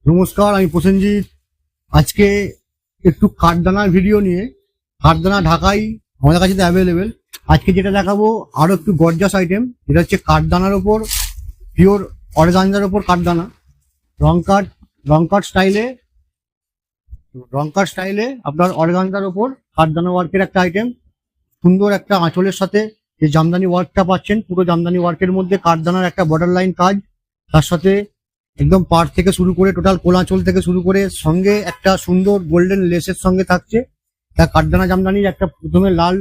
নমস্কার, আমি প্রসেনজিৎ। আজকে একটু কাঠদানার ভিডিও নিয়ে, কাঠদানা ঢাকাই আমাদের কাছে অ্যাভেলেবেল। আজকে যেটা দেখাবো আরো একটু গর্জাস আইটেম, এটা হচ্ছে কাঠদানার ওপর, পিওর অর্গানজার ওপর কাঠদানা, রং কাট স্টাইলে আপনার অর্গানজার ওপর কাঠদানা ওয়ার্কের একটা আইটেম। সুন্দর একটা আঁচলের সাথে যে জামদানি ওয়ার্কটা পাচ্ছেন, পুরো জামদানি ওয়ার্কের মধ্যে কাঠদানার একটা বর্ডার লাইন কাজ, তার সাথে একদম পাড় থেকে শুরু করে টোটাল কোলাচল থেকে শুরু করে সঙ্গে একটা সুন্দর গোল্ডেন লেসের সঙ্গে থাকছে। তা কাঠদানা জামদানির একটা প্রথমে লাল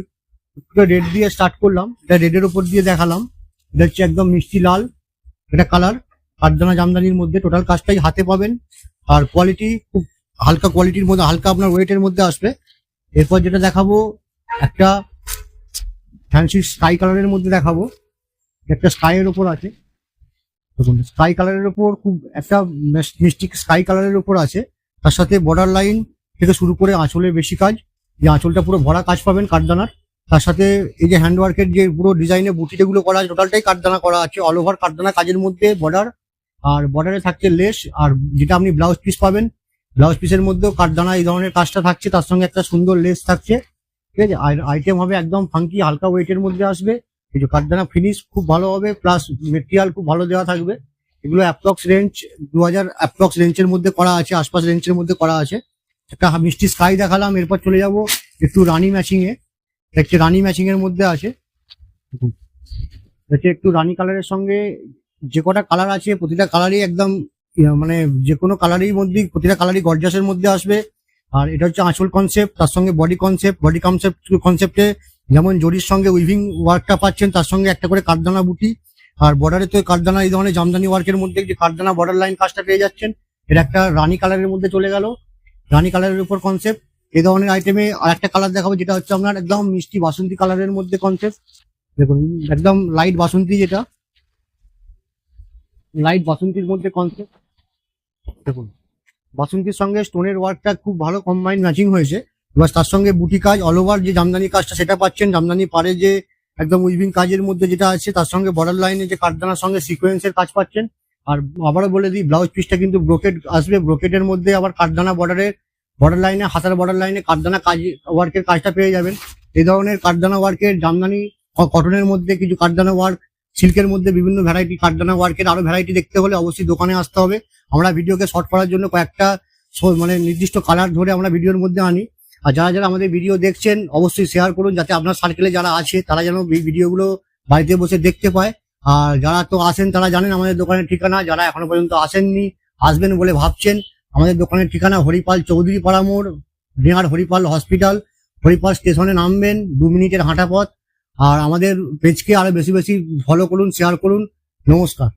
রেড দিয়ে স্টার্ট করলাম, এটা রেডের উপর দিয়ে দেখালাম। এটা হচ্ছে একদম মিষ্টি লাল, এটা কালার কাঠদানা জামদানির মধ্যে। টোটাল কাজটাই হাতে পাবেন, আর কোয়ালিটি খুব হালকা কোয়ালিটির মধ্যে, হালকা আপনার ওয়েটের মধ্যে আসবে। এরপর যেটা দেখাবো একটা ফ্যান্সি স্কাই কালারের মধ্যে দেখাবো, একটা স্কাইয়ের ওপর আছে। দেখুন স্কাই কালারের উপর খুব একটা মিষ্টি স্কাই কালারের উপর আছে, তার সাথে বর্ডার লাইন থেকে শুরু করে আঁচলের বেশি কাজ, যে আঁচলটা পুরো ভরা কাজ পাবেন কাঠদানার। তার সাথে এই যে হ্যান্ডওয়ার্কের যে পুরো ডিজাইনে বুটি যেগুলো করা আছে, টোটালটাই কাঠদানা করা আছে। অল ওভার কাঠদানা কাজের মধ্যে বর্ডার, আর বর্ডারে থাকছে লেস, আর যেটা আপনি ব্লাউজ পিস পাবেন, ব্লাউজ পিসের মধ্যেও কাঠদানা এই ধরনের কাজটা থাকছে, তার সঙ্গে একটা সুন্দর লেস থাকছে। ঠিক আছে, আর আইটেম হবে একদম ফাঙ্কি, হালকা ওয়েটের মধ্যে আসবে। এই যে কাঠদানা ফিনিশ খুব ভালো হবে, প্লাস মেটেরিয়াল খুব ভালো দেওয়া থাকবে। এগুলো অ্যাপ্রক্স রেঞ্জ 2000 অ্যাপ্রক্স রেঞ্জের মধ্যে করা আছে, আশপাশ রেঞ্জের মধ্যে করা আছে। একটা মিষ্টি স্কাই দেখালাম, এরপর চলে যাব একটু রানী ম্যাচিং এ। দেখছি রানী ম্যাচিং এর মধ্যে আছে, দেখছি একটু রানী কালারের সঙ্গে যে কটা কালার আছে প্রতিটা কালারই একদম মানে যে কোনো কালারের মধ্যে, প্রতিটা কালারই গর্জাসের মধ্যে আসবে। আর এটা হচ্ছে আঁচল কনসেপ্ট, তার সঙ্গে বডি কনসেপ্টে যেমন জরির সঙ্গে উইভিং ওয়ার্কটা পাচ্ছেন, তার সঙ্গে একটা করে কাঠদানা বুটি, আর বর্ডারে তো কাঠদানা এই ধরনের জামদানি ওয়ার্কের মধ্যে যে কাঠদানা বর্ডার লাইন কাজটা পেয়ে যাচ্ছেন। এটা একটা রানী কালারের মধ্যে চলে গেল, রানী কালারের উপর কনসেপ্ট। এই ধরনের আইটেমে আর একটা কালার দেখাবো, যেটা হচ্ছে আপনার একদম মিষ্টি বাসন্তী কালারের মধ্যে কনসেপ্ট। দেখুন একদম লাইট বাসন্তী, যেটা লাইট বাসন্তীর মধ্যে কনসেপ্ট। দেখুন বাসন্তীর সঙ্গে স্টোনের ওয়ার্কটা খুব ভালো কম্বাইন ম্যাচিং হয়েছে। এবার তার সঙ্গে বুটি কাজ, অল ওভার যে জামদানি কাজটা সেটা পাচ্ছেন। জামদানি পারে যে একদম উইভিং কাজের মধ্যে যেটা আছে, তার সঙ্গে বর্ডার লাইনে যে কাঠদানার সঙ্গে সিকোয়েন্সের কাজ পাচ্ছেন। আর আবারও বলে দিই, ব্লাউজ পিসটা কিন্তু ব্রোকেট আসবে, ব্রোকেটের মধ্যে আবার কাঠদানা বর্ডার লাইনে, হাতার বর্ডার লাইনে কাঠদানা কাজ ওয়ার্কের কাজটা পেয়ে যাবেন। এই ধরনের কাঠদানা ওয়ার্কের জামদানি, কটনের মধ্যে কিছু কাঠদানা ওয়ার্ক, সিল্কের মধ্যে বিভিন্ন ভ্যারাইটি কাঠদানা ওয়ার্কের আরো ভ্যারাইটি দেখতে হলে অবশ্যই দোকানে আসতে হবে। আমরা ভিডিওকে শর্ট করার জন্য কয়েকটা মানে নির্দিষ্ট কালার ধরে আমরা ভিডিওর মধ্যে আনি। আর যারা যারা আমাদের ভিডিও দেখছেন অবশ্যই শেয়ার করুন, যাতে আপনার সার্কেলে যারা আছে তারা যেন ভিডিওগুলো বাড়িতে বসে দেখতে পায়। আর যারা তো আসেন তারা জানেন আমাদের দোকানের ঠিকানা, যারা এখনো পর্যন্ত আসেননি, আসবেন বলে ভাবছেন, আমাদের দোকানের ঠিকানা হরিপাল চৌধুরী পাড়া মোড়, নেহার হরিপাল হসপিটাল। হরিপাল স্টেশনে নামবেন, 2 মিনিটের হাঁটা পথ। আর আমাদের পেজকে আরো বেশি বেশি ফলো করুন, শেয়ার করুন। নমস্কার।